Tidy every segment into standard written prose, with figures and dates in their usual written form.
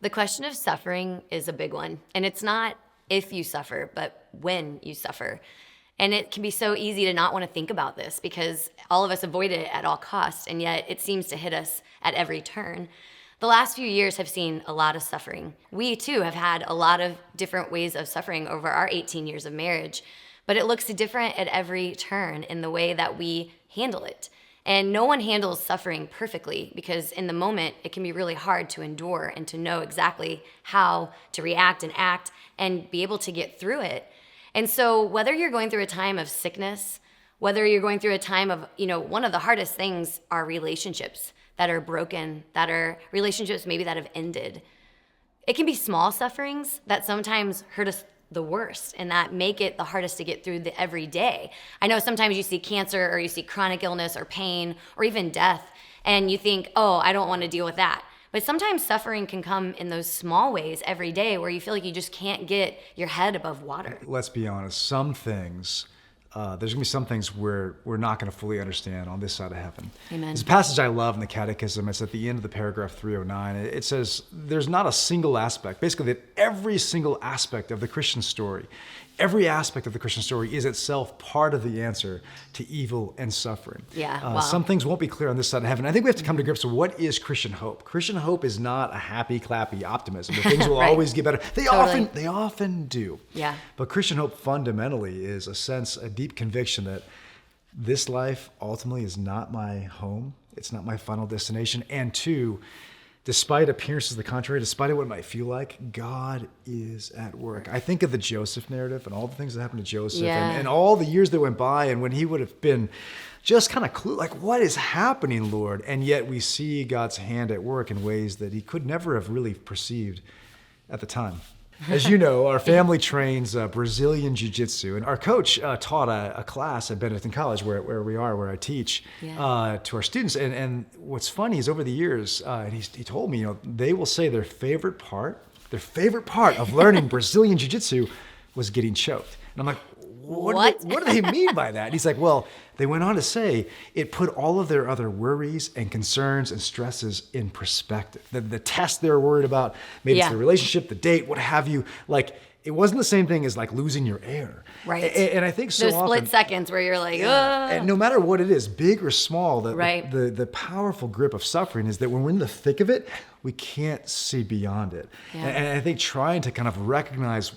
The question of suffering is a big one. And it's not if you suffer, but when you suffer. And it can be so easy to not want to think about this because all of us avoid it at all costs, and yet it seems to hit us at every turn. The last few years have seen a lot of suffering. We too have had a lot of different ways of suffering over our 18 years of marriage, but it looks different at every turn in the way that we handle it. And no one handles suffering perfectly because in the moment, it can be really hard to endure and to know exactly how to react and act and be able to get through it. And so whether you're going through a time of sickness, whether you're going through a time of, one of the hardest things are relationships that are broken, that are relationships maybe that have ended. It can be small sufferings that sometimes hurt us the worst and that make it the hardest to get through the everyday. I know sometimes you see cancer or you see chronic illness or pain or even death and you think, oh, I don't want to deal with that. But sometimes suffering can come in those small ways every day where you feel like you just can't get your head above water. Let's be honest, some things, there's going to be some things we're not going to fully understand on this side of heaven. Amen. There's a passage I love in the Catechism. It's at the end of the paragraph 309. It says, there's not a single aspect, basically that every single aspect of the Christian story, every aspect of the Christian story is itself part of the answer to evil and suffering. Yeah, wow. Some things won't be clear on this side of heaven. I think we have to come to grips with what is Christian hope. Christian hope is not a happy, clappy optimism that things will Right. always get better. They Totally. often do. Yeah. But Christian hope fundamentally is a deep conviction that this life ultimately is not my home. It's not my final destination. And two, despite appearances to the contrary, despite what it might feel like, God is at work. I think of the Joseph narrative and all the things that happened to Joseph and all the years that went by and when he would have been just kind of clueless, like, what is happening, Lord? And yet we see God's hand at work in ways that he could never have really perceived at the time. As you know, our family trains Brazilian Jiu-Jitsu, and our coach taught a class at Benedictine College where I teach, to our students. And what's funny is over the years, and he told me, they will say their favorite part of learning Brazilian Jiu-Jitsu was getting choked. And I'm like, what do they mean by that? And he's like, well, they went on to say it put all of their other worries and concerns and stresses in perspective. The test they're worried about, maybe it's the relationship, the date, what have you, like, it wasn't the same thing as like losing your air. Right. And I think so those often, split seconds where you're like, and no matter what it is, big or small, the powerful grip of suffering is that when we're in the thick of it, we can't see beyond it. Yeah. And I think trying to kind of recognize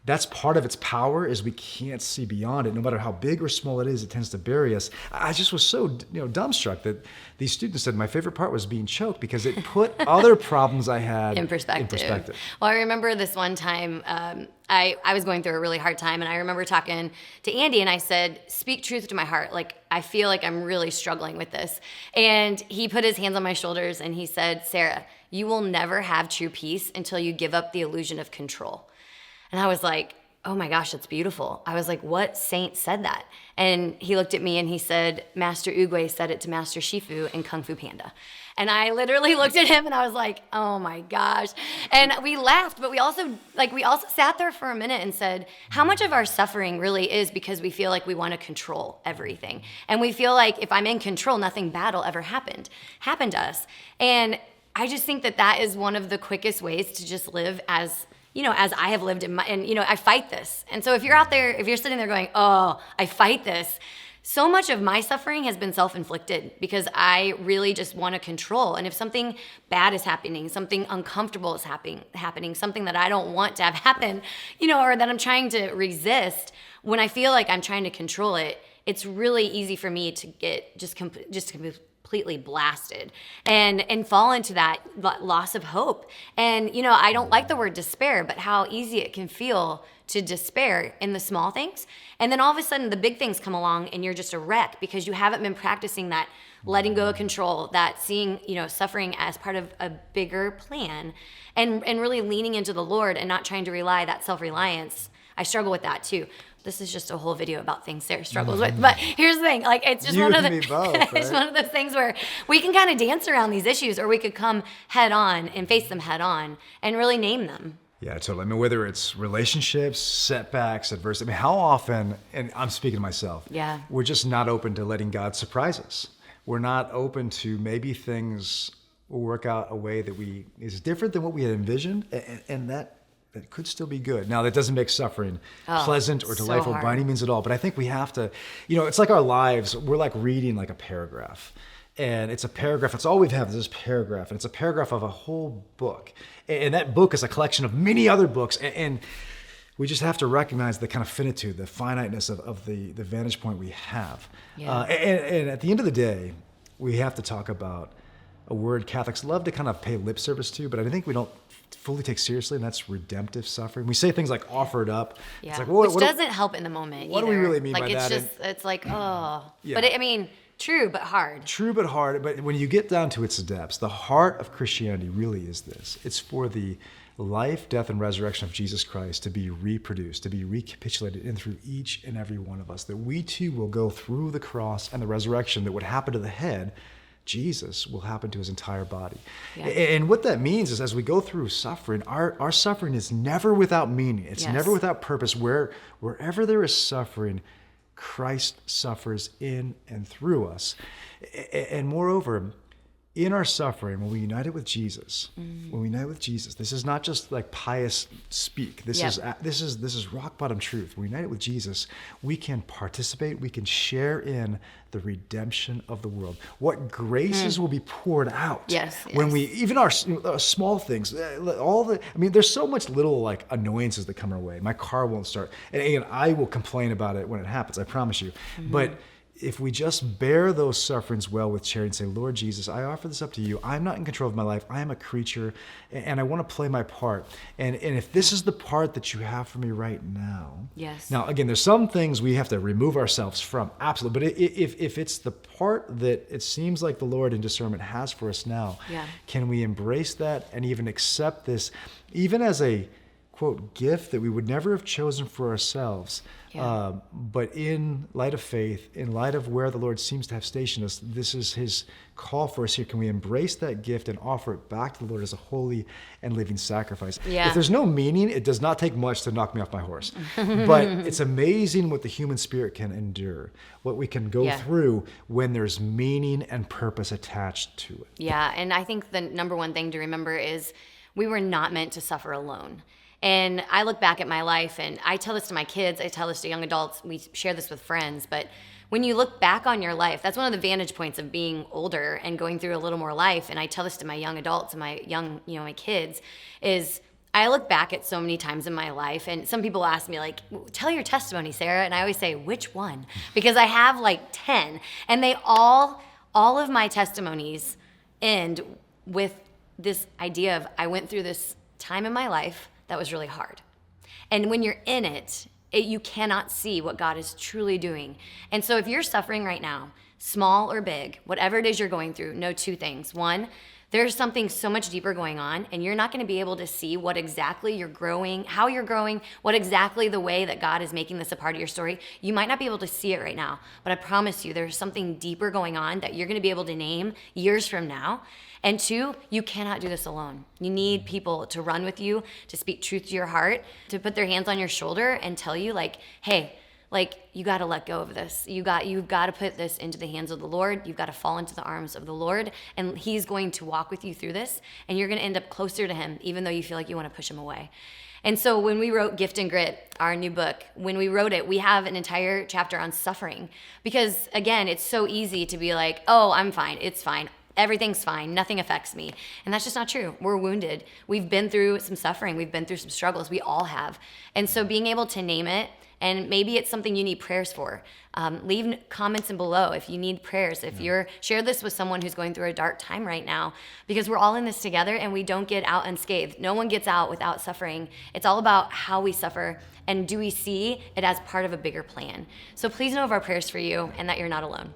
that's part of its power is we can't see beyond it. No matter how big or small it is, it tends to bury us. I just was so dumbstruck that these students said my favorite part was being choked because it put other problems I had in perspective. Well, I remember this one time, I was going through a really hard time, and I remember talking to Andy, and I said, speak truth to my heart. Like, I feel like I'm really struggling with this. And he put his hands on my shoulders, and he said, Sarah, you will never have true peace until you give up the illusion of control. And I was like, oh my gosh, that's beautiful. I was like, what saint said that? And he looked at me and he said, Master Oogway said it to Master Shifu in Kung Fu Panda. And I literally looked at him and I was like, oh my gosh. And we laughed, but we also sat there for a minute and said, how much of our suffering really is because we feel like we want to control everything. And we feel like if I'm in control, nothing bad will ever happen to us. And I just think that is one of the quickest ways to just live as I have lived I fight this. And so if you're out there, if you're sitting there going, oh, I fight this, so much of my suffering has been self-inflicted because I really just want to control. And if something bad is happening, something uncomfortable is happening, something that I don't want to have happen, or that I'm trying to resist, when I feel like I'm trying to control it, it's really easy for me to get completely blasted and fall into that loss of hope. And, I don't like the word despair, but how easy it can feel to despair in the small things. And then all of a sudden the big things come along and you're just a wreck because you haven't been practicing that letting go of control, that seeing, suffering as part of a bigger plan and really leaning into the Lord and not trying to rely that self-reliance. I struggle with that too. This is just a whole video about things Sarah struggles with. But here's the thing, like it's just it's one of those things where we can kind of dance around these issues or we could come head on and face them head on and really name them. Yeah, totally. I mean, whether it's relationships, setbacks, adversity, how often, and I'm speaking to myself, we're just not open to letting God surprise us. We're not open to maybe things will work out a way that is different than what we had envisioned, and that could still be good. Now, that doesn't make suffering pleasant or delightful by any means at all, but I think we have to, it's like our lives, we're like reading like a paragraph. And it's a paragraph. It's all we have is this paragraph. And it's a paragraph of a whole book. And that book is a collection of many other books. And we just have to recognize the kind of finitude, the finiteness of the vantage point we have. Yeah. And at the end of the day, we have to talk about a word Catholics love to kind of pay lip service to, but I think we don't fully take seriously, and that's redemptive suffering. We say things like offered up. Yeah. It's like, well, which doesn't help in the moment What either. do we really mean like by it's that? Just, it's like, oh. Yeah. But true but hard. True but hard. But when you get down to its depths, the heart of Christianity really is this. It's for the life, death, and resurrection of Jesus Christ to be reproduced, to be recapitulated in through each and every one of us, that we too will go through the cross and the resurrection that would happen to the head. Jesus will happen to his entire body. Yeah. And what that means is as we go through suffering, our suffering is never without meaning. It's never without purpose. Wherever there is suffering, Christ suffers in and through us. And moreover, in our suffering, when we unite it with Jesus, this is not just like pious speak. This is rock bottom truth. When we unite it with Jesus, we can participate, we can share in the redemption of the world. What graces will be poured out when we, even our small things, there's so much little like annoyances that come our way. My car won't start. And again, I will complain about it when it happens, I promise you. But if we just bear those sufferings well with charity and say, Lord Jesus, I offer this up to you. I'm not in control of my life. I am a creature, and I want to play my part. And if this is the part that you have for me right now. Yes. Now, again, there's some things we have to remove ourselves from, absolutely. But if it's the part that it seems like the Lord in discernment has for us now, can we embrace that and even accept this, even as a, quote, gift that we would never have chosen for ourselves? But in light of faith, in light of where the Lord seems to have stationed us, this is his call for us here. Can we embrace that gift and offer it back to the Lord as a holy and living sacrifice? Yeah. If there's no meaning, it does not take much to knock me off my horse. But it's amazing what the human spirit can endure, what we can go through when there's meaning and purpose attached to it. Yeah, and I think the number one thing to remember is we were not meant to suffer alone. And I look back at my life, and I tell this to my kids, I tell this to young adults, we share this with friends, but when you look back on your life, that's one of the vantage points of being older and going through a little more life, and I tell this to my young adults and my kids, is I look back at so many times in my life, and some people ask me, like, tell your testimony, Sarah, and I always say, which one? Because I have like 10, and they all of my testimonies end with this idea of I went through this time in my life that was really hard. And when you're in it, you cannot see what God is truly doing. And so if you're suffering right now, small or big, whatever it is you're going through, know two things. One, there's something so much deeper going on, and you're not going to be able to see what exactly you're growing, how you're growing, what exactly the way that God is making this a part of your story. You might not be able to see it right now, but I promise you there's something deeper going on that you're going to be able to name years from now. And two, you cannot do this alone. You need people to run with you, to speak truth to your heart, to put their hands on your shoulder and tell you, like, hey, like, you got to let go of this. You've got to put this into the hands of the Lord. You've got to fall into the arms of the Lord, and he's going to walk with you through this, and you're going to end up closer to him, even though you feel like you want to push him away. And so when we wrote Gift and Grit, our new book, when we wrote it, we have an entire chapter on suffering. Because, again, it's so easy to be like, oh, I'm fine. It's fine. Everything's fine. Nothing affects me. And that's just not true. We're wounded. We've been through some suffering. We've been through some struggles. We all have. And so being able to name it, and maybe it's something you need prayers for. Leave comments in below if you need prayers. If you're, share this with someone who's going through a dark time right now, because we're all in this together and we don't get out unscathed. No one gets out without suffering. It's all about how we suffer, and do we see it as part of a bigger plan. So please know of our prayers for you and that you're not alone.